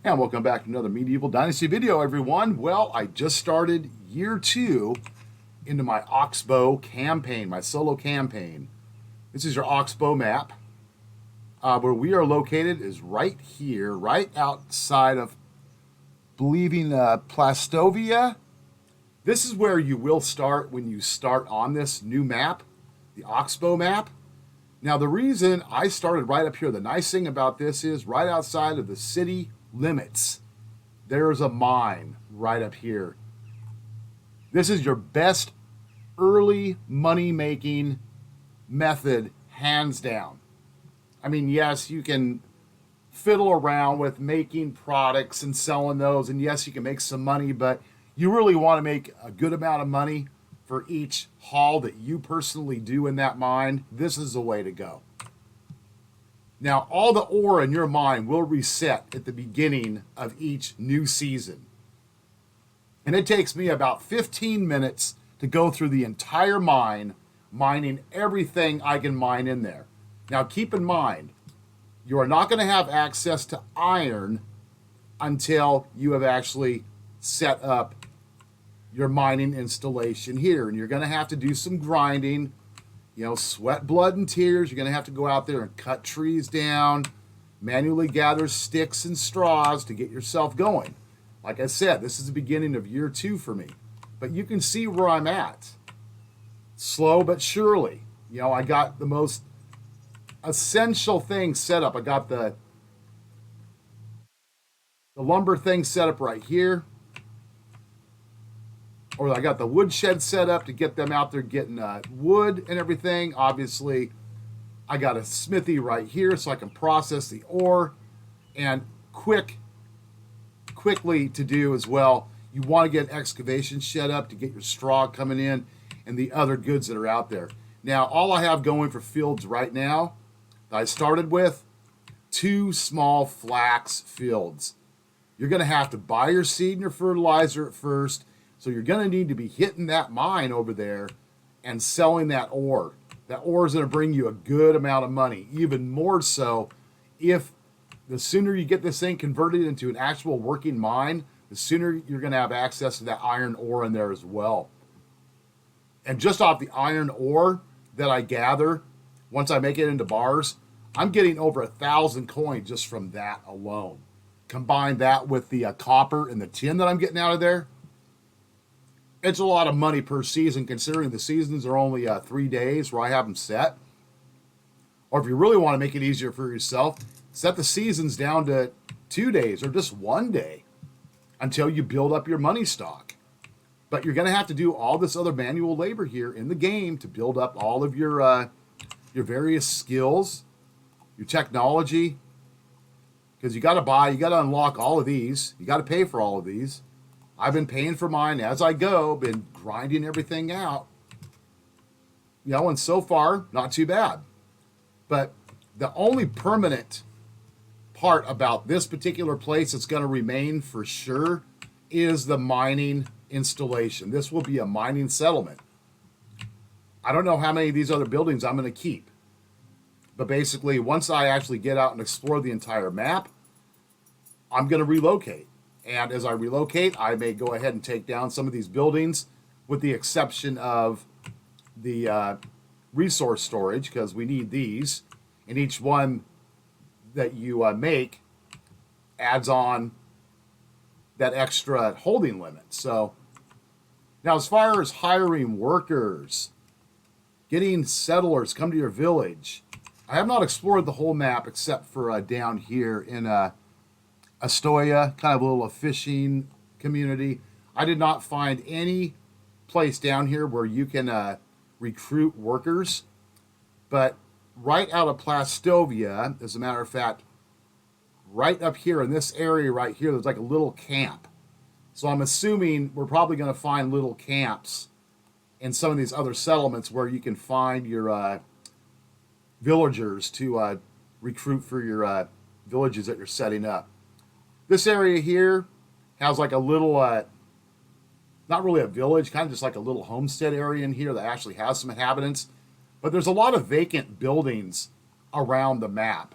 And welcome back to another Medieval Dynasty video, everyone. Well, I just started year 2 into my Oxbow campaign, my solo campaign. This is your Oxbow map. Where we are located is right here, right outside of, believing, Plastovia. This is where you will start when you start on this new map, the Oxbow map. Now, the reason I started right up here, the nice thing about this is right outside of the city limits, there's a mine right up here. This is your best early money making method, hands down. I mean, yes, you can fiddle around with making products and selling those, and yes, you can make some money, but you really want to make a good amount of money for each haul that you personally do in that mine. This is the way to go. Now, all the ore in your mine will reset at the beginning of each new season. And it takes me about 15 minutes to go through the entire mine, mining everything I can mine in there. Now, keep in mind, you are not going to have access to iron until you have actually set up your mining installation here. And you're going to have to do some grinding, sweat, blood, and tears. You're going to have to go out there and cut trees down, manually gather sticks and straws to get yourself going. Like I said, this is the beginning of year 2 for me. But you can see where I'm at. Slow but surely. I got the most essential things set up. I got the lumber thing set up right here. Or I got the woodshed set up to get them out there getting wood and everything. Obviously, I got a smithy right here so I can process the ore. And quickly to do as well, you want to get an excavation shed up to get your straw coming in and the other goods that are out there. Now, all I have going for fields right now, I started with 2 small flax fields. You're going to have to buy your seed and your fertilizer at first. So you're going to need to be hitting that mine over there and selling that ore. That ore is going to bring you a good amount of money, even more so if the sooner you get this thing converted into an actual working mine, the sooner you're going to have access to that iron ore in there as well. And just off the iron ore that I gather, once I make it into bars, I'm getting over 1,000 coins just from that alone. Combine that with the copper and the tin that I'm getting out of there, it's a lot of money per season, considering the seasons are only 3 days where I have them set. Or if you really want to make it easier for yourself, set the seasons down to 2 days or just 1 day until you build up your money stock. But you're going to have to do all this other manual labor here in the game to build up all of your various skills, your technology, because you got to unlock all of these. You got to pay for all of these. I've been paying for mine as I go, been grinding everything out. And so far, not too bad. But the only permanent part about this particular place that's going to remain for sure is the mining installation. This will be a mining settlement. I don't know how many of these other buildings I'm going to keep. But basically, once I actually get out and explore the entire map, I'm going to relocate. And as I relocate, I may go ahead and take down some of these buildings, with the exception of the resource storage, because we need these. And each one that you make adds on that extra holding limit. So now, as far as hiring workers, getting settlers come to your village, I have not explored the whole map except for down here in Astoria, kind of a little fishing community. I did not find any place down here where you can recruit workers. But right out of Plastovia, as a matter of fact, right up here in this area right here, there's like a little camp. So I'm assuming we're probably going to find little camps in some of these other settlements where you can find your villagers to recruit for your villages that you're setting up. This area here has like a little, not really a village, kind of just like a little homestead area in here that actually has some inhabitants. But there's a lot of vacant buildings around the map.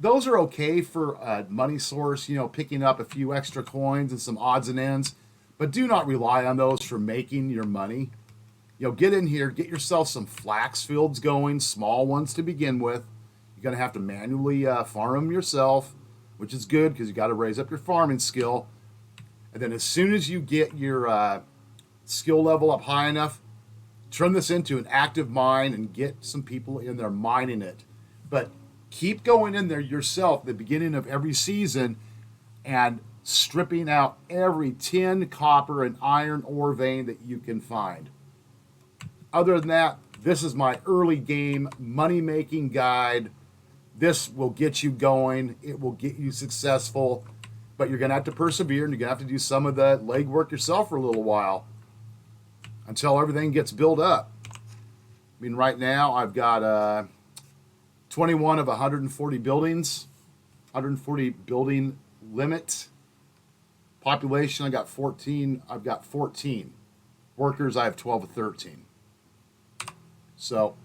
those are okay for a money source, you know, picking up a few extra coins and some odds and ends, but do not rely on those for making your money. You know, get in here, get yourself some flax fields going, small ones to begin with. You're going to have to manually farm them yourself, which is good because you got to raise up your farming skill. And then as soon as you get your skill level up high enough, turn this into an active mine and get some people in there mining it. But keep going in there yourself at the beginning of every season and stripping out every tin, copper, and iron ore vein that you can find. Other than that, this is my early game money-making guide. This will get you going. It will get you successful, but you're going to have to persevere, and you're going to have to do some of the legwork yourself for a little while until everything gets built up. I mean, right now I've got 21 of 140 buildings, 140 building limit. Population, I got 14. I've got 14. Workers, I have 12 or 13. So,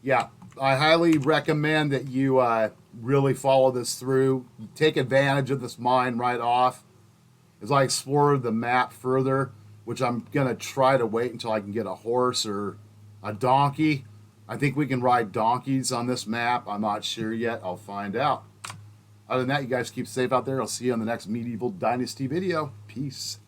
yeah, I highly recommend that you really follow this through. Take advantage of this mine right off. As I explore the map further, which I'm going to try to wait until I can get a horse or a donkey. I think we can ride donkeys on this map. I'm not sure yet. I'll find out. Other than that, you guys keep safe out there. I'll see you on the next Medieval Dynasty video. Peace.